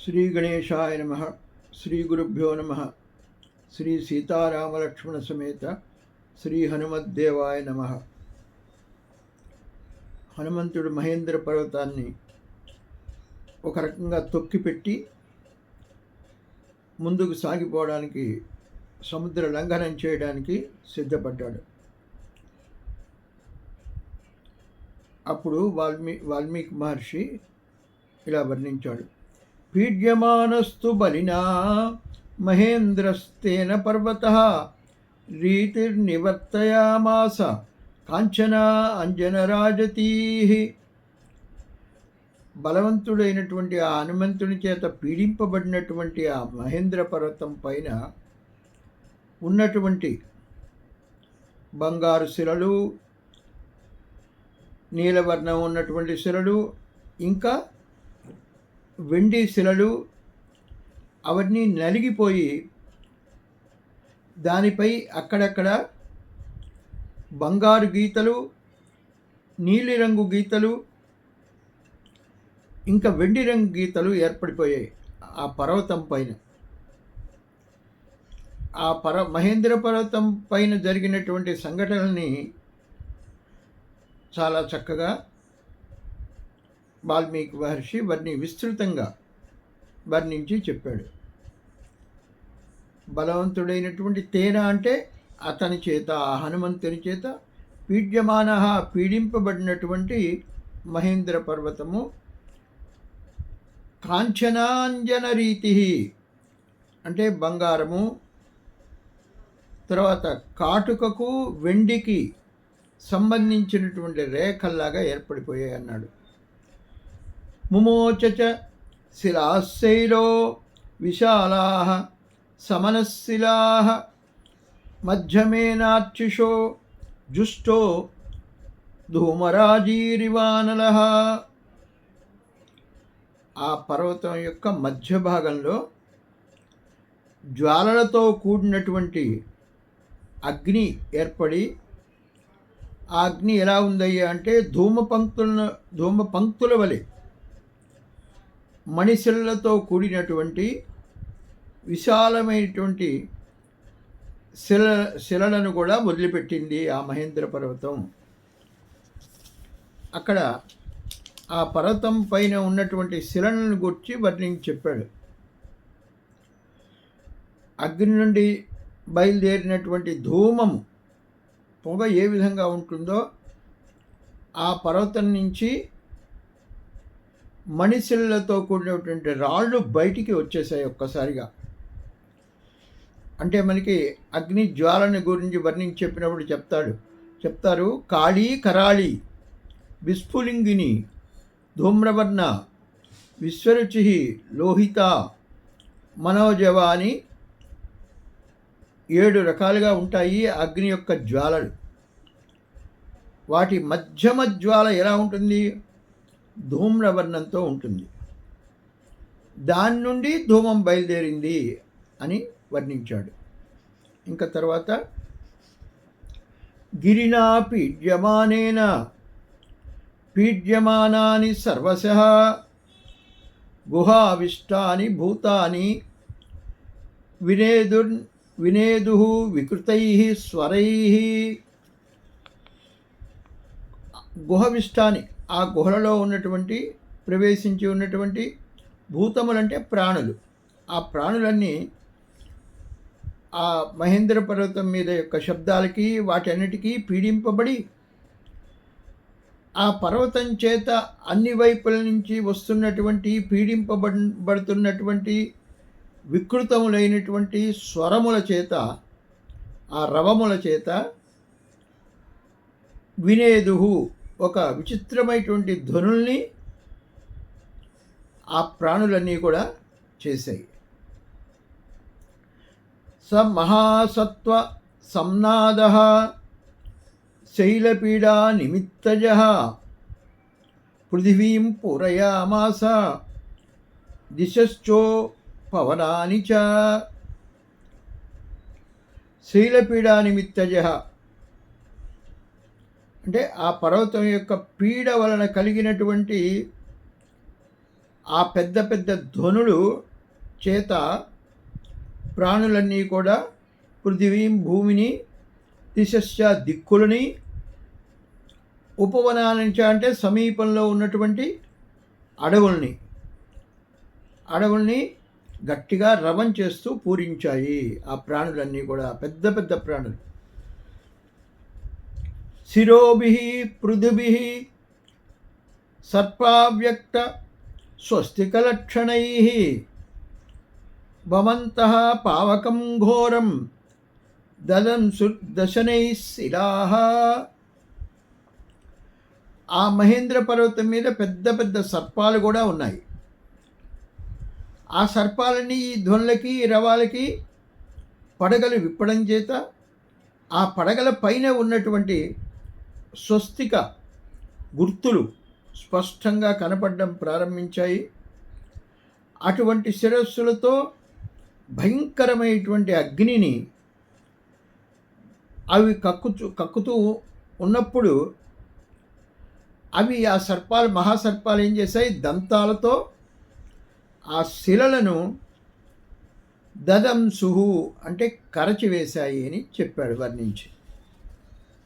శ్రీ గణేశాయ నమః. శ్రీ గురుభ్యో నమః. శ్రీ సీతారామలక్ష్మణ సమేత శ్రీ హనుమద్దేవాయ నమః. హనుమంతుడు మహేంద్ర పర్వతాన్ని ఒక రకంగా తొక్కిపెట్టి ముందుకు సాగిపోవడానికి, సముద్ర లంఘనం చేయడానికి సిద్ధపడ్డాడు. అప్పుడు వాల్మీకి మహర్షి ఇలా వర్ణించాడు. పీడ్యమానస్తు బలినా మహేంద్రస్తేన పర్వతః రీతిర్నివర్తయామాస కాంచనా అంజనరాజతీః. బలవంతుడైనటువంటి ఆ హనుమంతుని చేత పీడింపబడినటువంటి ఆ మహేంద్ర పర్వతం పైన ఉన్నటువంటి బంగారు శిలలు, నీలవర్ణం ఉన్నటువంటి శిలలు, ఇంకా వెండి శిలలు అవన్నీ నలిగిపోయి దానిపై అక్కడక్కడ బంగారు గీతలు, నీలిరంగు గీతలు, ఇంకా వెండి రంగు గీతలు ఏర్పడిపోయాయి ఆ పర్వతం పైన. ఆ మహేంద్ర పర్వతం పైన జరిగినటువంటి సంఘటనల్ని చాలా చక్కగా వాల్మీకి మహర్షి విస్తృతంగా వర్ణించి చెప్పాడు. బలవంతుడైనటువంటి తేన అంటే అతని చేత, ఆ హనుమంతుని చేత పీడ్యమాన, పీడింపబడినటువంటి మహేంద్ర పర్వతము కాంచనాంజన రీతి అంటే బంగారము, తర్వాత కాటుకకు వెండికి సంబంధించినటువంటి రేఖల్లాగా ఏర్పడిపోయాయి అన్నాడు. ముమోచచ శిలాశైలో విశాలాః సమనశిలాః మధ్యమేనార్చిషో జుష్టో ధూమరాజీరివానలః. ఆ పర్వతం యొక్క మధ్య భాగంలో జ్వాలలతో కూడినటువంటి అగ్ని ఏర్పడి, ఆ అగ్ని ఎలా ఉందయ్యా అంటే ధూమపంక్తుల వలె మణిశిలలతో కూడినటువంటి విశాలమైనటువంటి శిలలను కూడా వదిలిపెట్టింది ఆ మహేంద్ర పర్వతం. అక్కడ ఆ పర్వతం పైన ఉన్నటువంటి శిలలను గురించి వర్ణించి చెప్పాడు. అగ్ని నుండి బయలుదేరినటువంటి ధూమము, పొగ ఏ విధంగా ఉంటుందో ఆ పర్వతం నుంచి మణిశిలలతో కూడినటువంటి రాళ్ళు బయటికి వచ్చేసాయి ఒక్కసారిగా. అంటే మనకి అగ్ని జ్వాలని గురించి వర్ణించి చెప్పినప్పుడు చెప్తారు కాళీ కరాళి విస్ఫులింగిని ధూమ్రవర్ణ విశ్వరుచి లోహిత మనోజవాని 7 రకాలుగా ఉంటాయి అగ్ని యొక్క జ్వాలలు. వాటి మధ్యమ జ్వాల ఎలా ఉంటుంది? ధూమ్రవర్ణంతో ఉంటుంది. దాని నుండి ధూమం బయలుదేరింది అని వర్ణించాడు. ఇంకా తర్వాత గిరినా పీడ్యమానాని సర్వశః గుహావిష్టాని భూతాని వినేదుః వికృతైః స్వరైః. గుహవిష్టాని, ఆ గుహలలో ప్రవేశించి ఉన్నటువంటి భూతములంటే ప్రాణులు. ఆ ప్రాణులన్నీ ఆ మహేంద్ర పర్వతం మీద యొక్క శబ్దాలకి వాటన్నిటికీ పీడింపబడి ఆ పర్వతం చేత అన్ని వైపుల నుంచి వస్తున్నటువంటి పీడింపబడుతున్నటువంటి వికృతములైనటువంటి స్వరముల చేత, ఆ రవముల చేత వినేదుహు, ఒక విచిత్రమైనటువంటి ధ్వనుల్ని ఆ ప్రాణులన్నీ కూడా చేశాయి. స మహాసత్వ సంనాదః శైలపీడా నిమిత్తజః పృథివీం పూరయామాస దిశశ్చో పవనాని చ. శైలపీడా నిమిత్తజః అంటే ఆ పర్వతం యొక్క పీడ వలన కలిగినటువంటి ఆ పెద్ద పెద్ద ధ్వనులు చేత ప్రాణులన్నీ కూడా పృథివీం భూమిని, దిశశ్చ దిక్కులని, ఉపవనాలంచ అంటే సమీపంలో ఉన్నటువంటి అడవుల్ని గట్టిగా రవం చేస్తూ పూరించాయి ఆ ప్రాణులన్నీ కూడా, పెద్ద పెద్ద ప్రాణులు. శిరోభి పృథుభి సర్పావ్యక్త స్వస్తికలక్షణై భవంతః పావకం ఘోరం దశనై శిలాః. ఆ మహేంద్ర పర్వతం మీద పెద్ద పెద్ద సర్పాలు కూడా ఉన్నాయి. ఆ సర్పాలని ఈ ధ్వనులకి, రవాలకి పడగలు విప్పడం చేత ఆ పడగల పైన ఉన్నటువంటి స్వస్తిక గుర్తులు స్పష్టంగా కనపడడం ప్రారంభించాయి. అటువంటి శిరస్సులతో భయంకరమైనటువంటి అగ్నిని అవి కక్కుతూ ఉన్నప్పుడు అవి ఆ సర్పాలు, మహాసర్పాలు ఏం చేశాయి, దంతాలతో ఆ శిలలను దదంసుహు అంటే కరచివేశాయి అని చెప్పాడు వర్ణించి.